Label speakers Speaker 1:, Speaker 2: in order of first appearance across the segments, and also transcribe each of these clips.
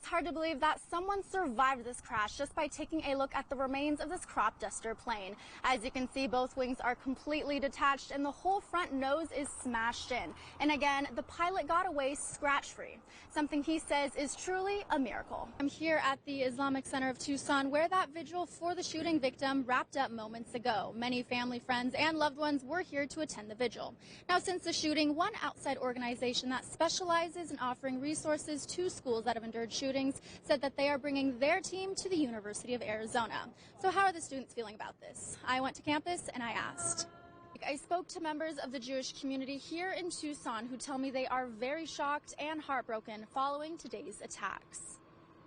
Speaker 1: It's hard to believe that someone survived this crash just by taking a look at the remains of this crop duster plane. As you can see, both wings are completely detached and the whole front nose is smashed in. And again, the pilot got away scratch-free, something he says is truly a miracle. I'm here at the Islamic Center of Tucson, where that vigil for the shooting victim wrapped up moments ago. Many family, friends, and loved ones were here to attend the vigil. Now, since the shooting, one outside organization that specializes in offering resources to schools that have endured shootings said that they are bringing their team to the University of Arizona. So how are the students feeling about this? I went to campus and I asked. I spoke to members of the Jewish community here in Tucson who tell me they are very shocked and heartbroken following today's attacks.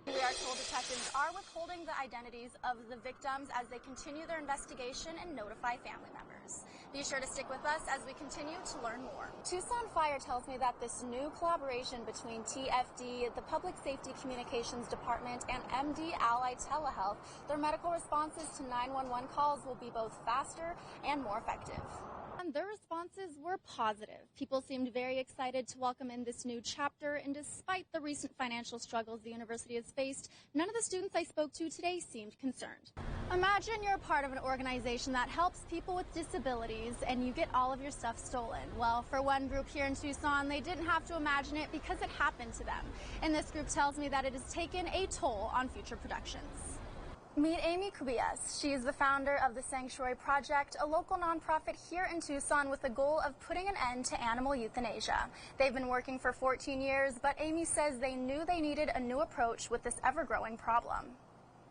Speaker 1: We are told detectives are withholding the identities of the victims as they continue their investigation and notify family members. Be sure to stick with us as we continue to learn more. Tucson Fire tells me that this new collaboration between TFD, the Public Safety Communications Department, and MD Ally Telehealth, their medical responses to 911 calls will be both faster and more effective. And their responses were positive. People seemed very excited to welcome in this new chapter, and despite the recent financial struggles the university has faced, none of the students I spoke to today seemed concerned. Imagine you're a part of an organization that helps people with disabilities and you get all of your stuff stolen. Well, for one group here in Tucson, they didn't have to imagine it because it happened to them. And this group tells me that it has taken a toll on future productions. Meet Amy Cubillas. She is the founder of the Sanctuary Project, a local nonprofit here in Tucson with the goal of putting an end to animal euthanasia. They've been working for 14 years, but Amy says they knew they needed a new approach with this ever-growing problem.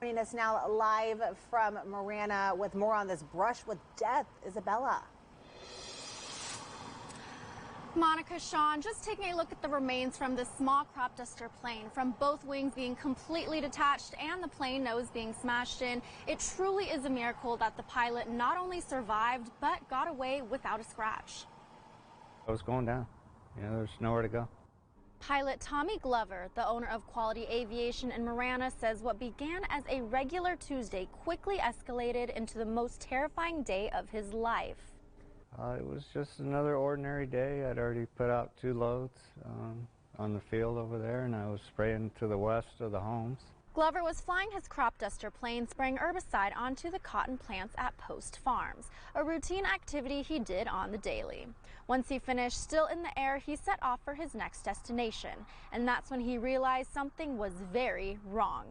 Speaker 2: Joining us now live from Marana with more on this brush with death, Isabella.
Speaker 1: Monica, Sean, just taking a look at the remains from this small crop duster plane, from both wings being completely detached and the plane nose being smashed in, it truly is a miracle that the pilot not only survived, but got away without a scratch.
Speaker 3: I was going down. There's nowhere to go.
Speaker 1: Pilot Tommy Glover, the owner of Quality Aviation in Marana, says what began as a regular Tuesday quickly escalated into the most terrifying day of his life.
Speaker 3: It was just another ordinary day. I'd already put out 2 loads on the field over there, and I was spraying to the west of the homes.
Speaker 1: Glover was flying his crop duster plane, spraying herbicide onto the cotton plants at Post Farms, a routine activity he did on the daily. Once he finished, still in the air, he set off for his next destination, and that's when he realized something was very wrong.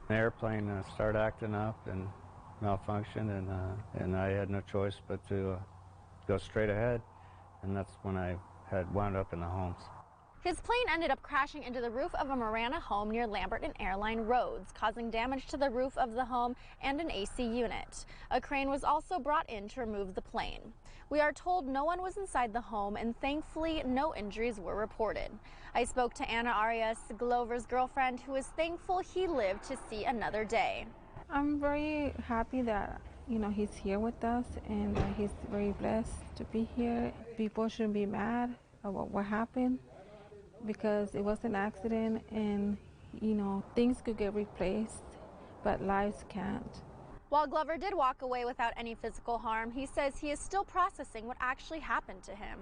Speaker 3: The airplane started acting up and malfunctioned, and I had no choice but to go straight ahead, and that's when I had wound up in the homes.
Speaker 1: His plane ended up crashing into the roof of a Marana home near Lambert and Airline Roads, causing damage to the roof of the home and an AC unit. A crane was also brought in to remove the plane. We are told no one was inside the home, and thankfully no injuries were reported. I spoke to Anna Arias, Glover's girlfriend, who is thankful he lived to see another day.
Speaker 4: I'm very happy that he's here with us, and he's very blessed to be here. People shouldn't be mad about what happened because it was an accident, and things could get replaced, but lives can't.
Speaker 1: While Glover did walk away without any physical harm, he says he is still processing what actually happened to him.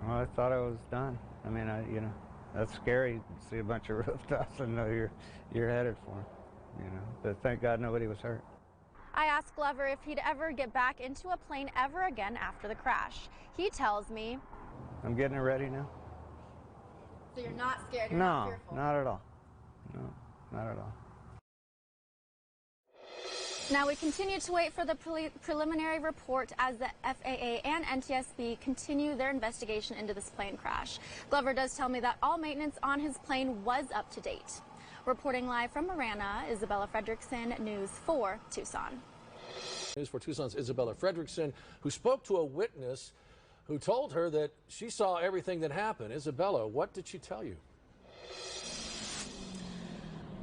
Speaker 3: Well, I thought I was done. I mean, that's scary to see a bunch of rooftops and know you're headed for them, But thank God nobody was hurt.
Speaker 1: I asked Glover if he'd ever get back into a plane ever again after the crash. He tells me,
Speaker 3: I'm getting it ready now.
Speaker 1: So you're not scared? You're not fearful?
Speaker 3: No, not at all. No, not at all.
Speaker 1: Now we continue to wait for the preliminary report as the FAA and NTSB continue their investigation into this plane crash. Glover does tell me that all maintenance on his plane was up to date. Reporting live from Marana, Isabella Fredrickson, News 4 Tucson.
Speaker 5: News 4 Tucson's Isabella Fredrickson, who spoke to a witness who told her that she saw everything that happened. Isabella, what did she tell you?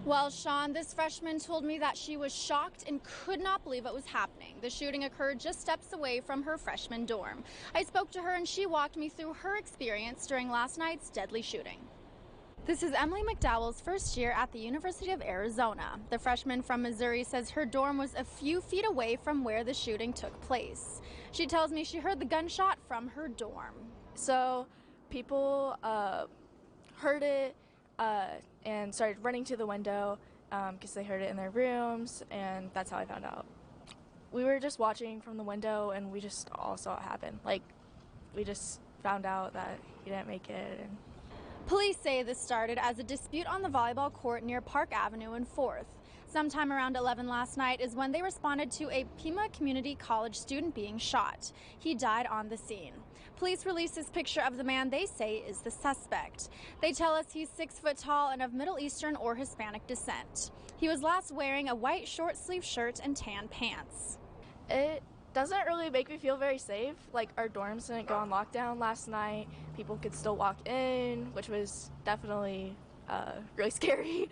Speaker 1: Well, Sean, this freshman told me that she was shocked and could not believe what was happening. The shooting occurred just steps away from her freshman dorm. I spoke to her and she walked me through her experience during last night's deadly shooting. This is Emily McDowell's first year at the University of Arizona. The freshman from Missouri says her dorm was a few feet away from where the shooting took place. She tells me she heard the gunshot from her dorm.
Speaker 6: So people heard it and started running to the window because they heard it in their rooms, and that's how I found out. We were just watching from the window, and we just all saw it happen. Like, we just found out that he didn't make it. And
Speaker 1: police say this started as a dispute on the volleyball court near Park Avenue and 4th. Sometime around 11 last night is when they responded to a Pima Community College student being shot. He died on the scene. Police released this picture of the man they say is the suspect. They tell us he's 6 foot tall and of Middle Eastern or Hispanic descent. He was last wearing a white short sleeve shirt and tan pants.
Speaker 6: it doesn't really make me feel very safe. Like, our dorms didn't go on lockdown last night. People could still walk in, which was definitely really scary.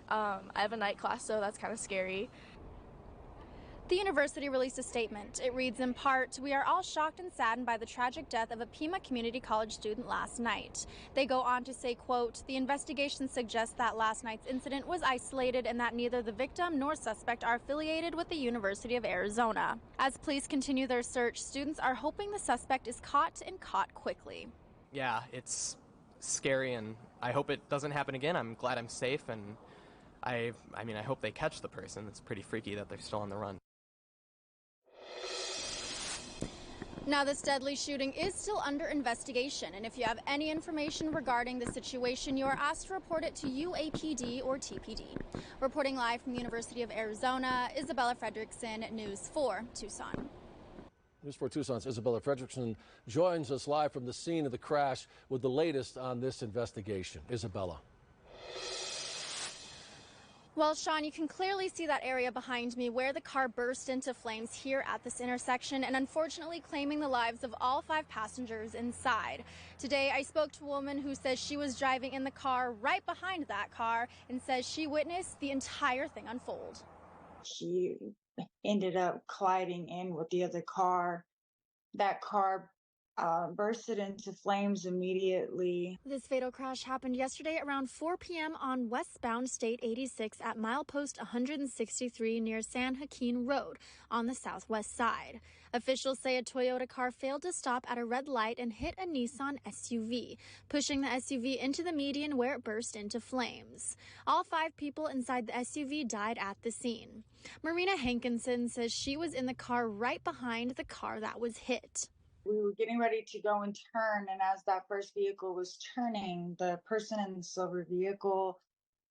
Speaker 6: I have a night class, so that's kind of scary.
Speaker 1: The university released a statement. It reads in part, "We are all shocked and saddened by the tragic death of a Pima Community College student last night." They go on to say, quote, "The investigation suggests that last night's incident was isolated and that neither the victim nor suspect are affiliated with the University of Arizona." As police continue their search, students are hoping the suspect is caught and caught quickly.
Speaker 7: Yeah, it's scary, and I hope it doesn't happen again. I'm glad I'm safe, and I hope they catch the person. It's pretty freaky that they're still on the run.
Speaker 1: Now, this deadly shooting is still under investigation, and if you have any information regarding the situation, you are asked to report it to UAPD or TPD. Reporting live from the University of Arizona, Isabella Fredrickson, News 4 Tucson.
Speaker 5: News 4 Tucson's Isabella Fredrickson joins us live from the scene of the crash with the latest on this investigation. Isabella.
Speaker 1: Well, Sean, you can clearly see that area behind me where the car burst into flames here at this intersection and unfortunately claiming the lives of all 5 passengers inside. Today, I spoke to a woman who says she was driving in the car right behind that car and says she witnessed the entire thing unfold.
Speaker 8: She ended up colliding in with the other car. That car bursted into flames immediately.
Speaker 1: This fatal crash happened yesterday around 4 p.m. on westbound State 86 at milepost 163 near San Joaquin Road on the southwest side. Officials say a Toyota car failed to stop at a red light and hit a Nissan SUV, pushing the SUV into the median where it burst into flames. All 5 people inside the SUV died at the scene. Marina Hankinson says she was in the car right behind the car that was hit.
Speaker 8: We were getting ready to go and turn, and as that first vehicle was turning, the person in the silver vehicle,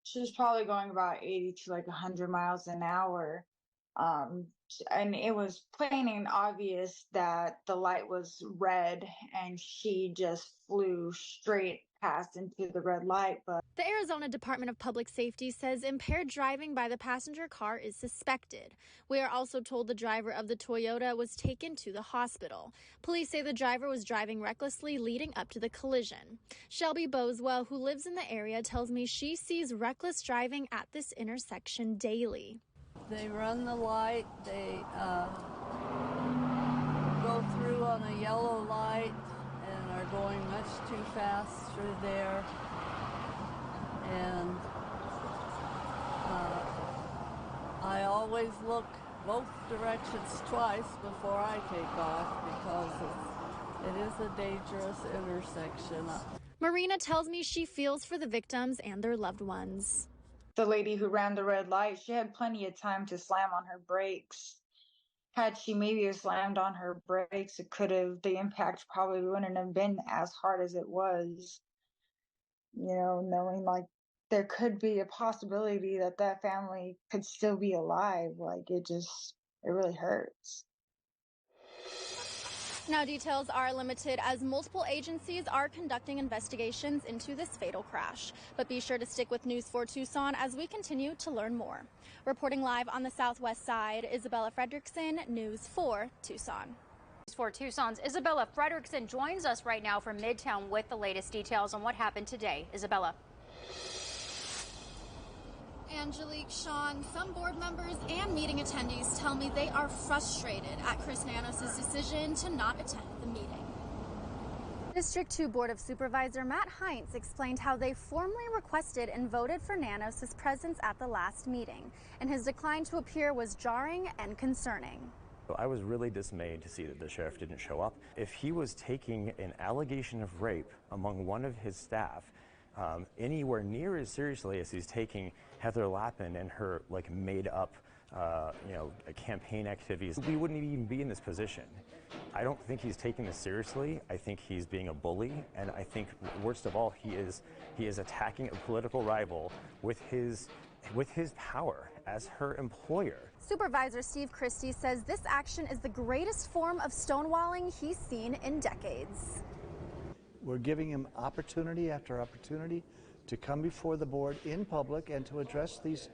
Speaker 8: she was probably going about 80 to like 100 miles an hour. And it was plain and obvious that the light was red, and she just flew straight past into the red light. But
Speaker 1: the Arizona Department of Public Safety says impaired driving by the passenger car is suspected. We are also told the driver of the Toyota was taken to the hospital. Police say the driver was driving recklessly leading up to the collision. Shelby Boswell, who lives in the area, tells me she sees reckless driving at this intersection daily.
Speaker 9: They run the light, they go through on a yellow light and are going much too fast through there. And I always look both directions twice before I take off because it is a dangerous intersection.
Speaker 1: Marina tells me she feels for the victims and their loved ones.
Speaker 8: The lady who ran the red light, she had plenty of time to slam on her brakes. Had she maybe slammed on her brakes, the impact probably wouldn't have been as hard as it was. You know, knowing like there could be a possibility that that family could still be alive. Like it really hurts.
Speaker 1: Now, details are limited as multiple agencies are conducting investigations into this fatal crash. But be sure to stick with News 4 Tucson as we continue to learn more. Reporting live on the southwest side, Isabella Fredrickson, News 4 Tucson.
Speaker 10: News 4 Tucson's Isabella Fredrickson joins us right now from Midtown with the latest details on what happened today. Isabella.
Speaker 1: Angelique, Sean, some board members and meeting attendees tell me they are frustrated at Chris Nanos' decision to not attend the meeting. District 2 Board of Supervisor Matt Heinz explained how they formally requested and voted for Nanos' presence at the last meeting, and his decline to appear was jarring and concerning.
Speaker 11: I was really dismayed to see that the sheriff didn't show up. If he was taking an allegation of rape among one of his staff anywhere near as seriously as he's taking Heather Lappin and her made up campaign activities, we wouldn't even be in this position. I don't think he's taking this seriously. I think he's being a bully, and I think worst of all, he is attacking a political rival with his power as her employer.
Speaker 1: Supervisor Steve Christie says this action is the greatest form of stonewalling he's seen in decades.
Speaker 12: We're giving him opportunity after opportunity to come before the board in public and to address these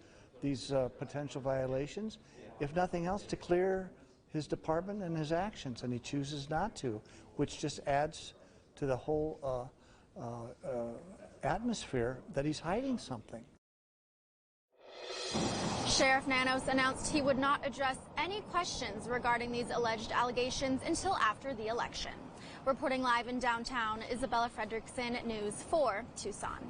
Speaker 12: potential violations, if nothing else, to clear his department and his actions, and he chooses not to, which just adds to the whole atmosphere that he's hiding something.
Speaker 1: Sheriff Nanos announced he would not address any questions regarding these alleged allegations until after the election. Reporting live in downtown, Isabella Fredrickson, News 4 Tucson.